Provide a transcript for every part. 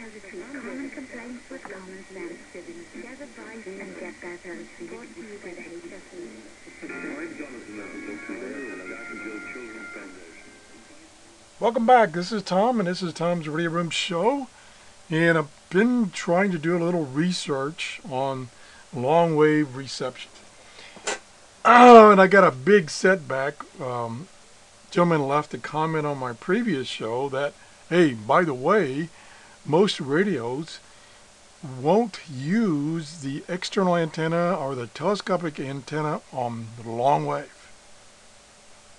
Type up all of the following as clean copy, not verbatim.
has a few common complaints with common sense. Get advice and get better. Brought to you by the HSE. Welcome back. This is Tom, and this is Tom's Radio Room Show. And I've been trying to do a little research on long wave reception. And I got a big setback. Gentleman left a comment on my previous show that, hey, by the way, most radios won't use the external antenna or the telescopic antenna on the long wave.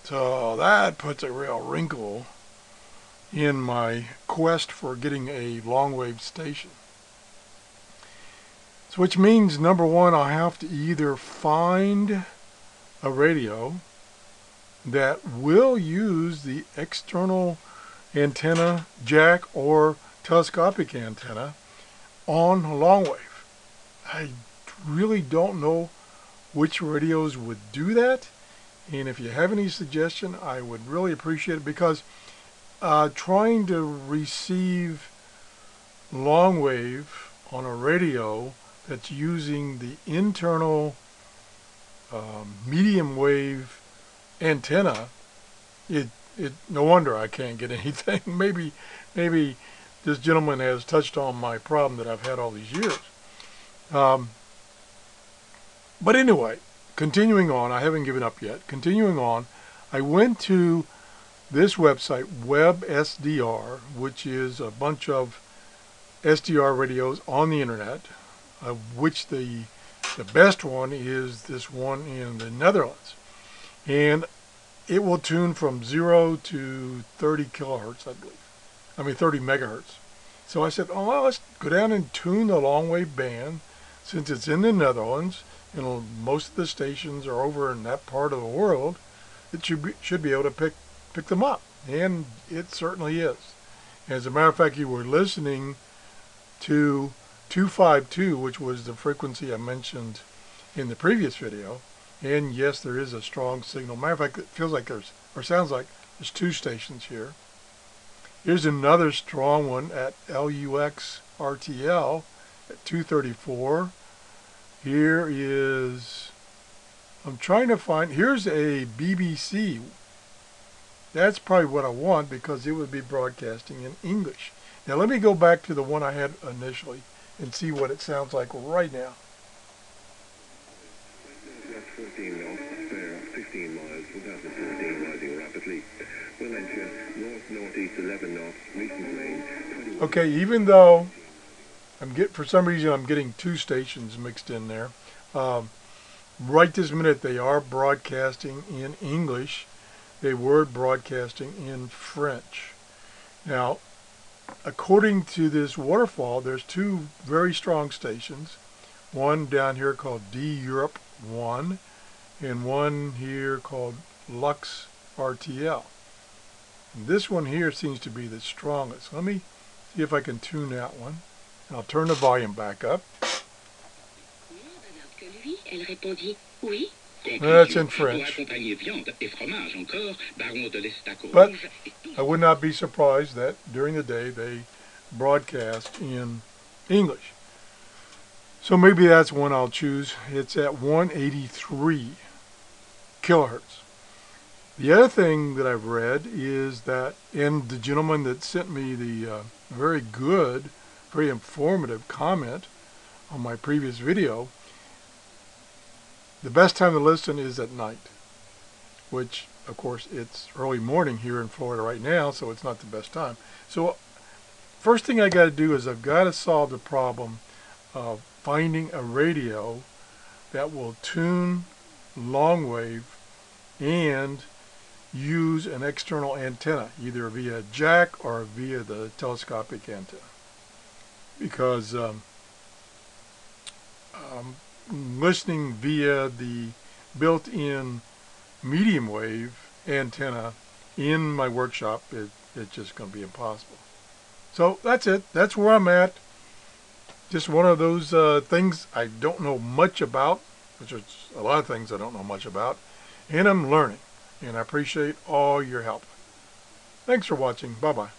So that puts a real wrinkle in my quest for getting a long wave station. So which means, number one, I have to either find a radio that will use the external antenna jack or telescopic antenna on long wave. I really don't know which radios would do that, and if you have any suggestion, I would really appreciate it, because trying to receive long wave on a radio that's using the internal medium wave antenna, no wonder I can't get anything. Maybe this gentleman has touched on my problem that I've had all these years. But anyway, continuing on, I haven't given up yet. Continuing on, I went to this website, WebSDR, which is a bunch of SDR radios on the internet, of which the best one is this one in the Netherlands. And it will tune from 0 to 30 kilohertz, I believe. I mean 30 megahertz. So I said, oh, well, let's go down and tune the long wave band, since it's in the Netherlands and most of the stations are over in that part of the world. It should be able to pick them up, and it certainly is. As a matter of fact, you were listening to 252, which was the frequency I mentioned in the previous video. And yes, there is a strong signal. Matter of fact, it feels like sounds like there's two stations here. Here's another strong one at LUX RTL at 234. Here is, I'm trying to find, here's a BBC. That's probably what I want, because it would be broadcasting in English. Now let me go back to the one I had initially and see what it sounds like right now. 14 knots, bear 15 miles, 2014 rising rapidly. We'll enter north-northeast 11 knots, recent lane 21. Okay, even though for some reason I'm getting two stations mixed in there, right this minute they are broadcasting in English. They were broadcasting in French. Now, according to this waterfall, there's two very strong stations. One down here called D Europe 1, and one here called Lux RTL. And this one here seems to be the strongest. Let me see if I can tune that one. And I'll turn the volume back up. That's in French. But I would not be surprised that during the day they broadcast in English. So maybe that's one I'll choose. It's at 183 kilohertz. The other thing that I've read is that, and the gentleman that sent me the very good, very informative comment on my previous video, the best time to listen is at night, which of course it's early morning here in Florida right now, so it's not the best time. So first thing I got to do is I've got to solve the problem of finding a radio that will tune long wave and use an external antenna, either via jack or via the telescopic antenna. Because listening via the built-in medium wave antenna in my workshop, it's just going to be impossible. So that's it. That's where I'm at. Just one of those things I don't know much about, which is a lot of things I don't know much about, and I'm learning. And I appreciate all your help. Thanks for watching. Bye-bye.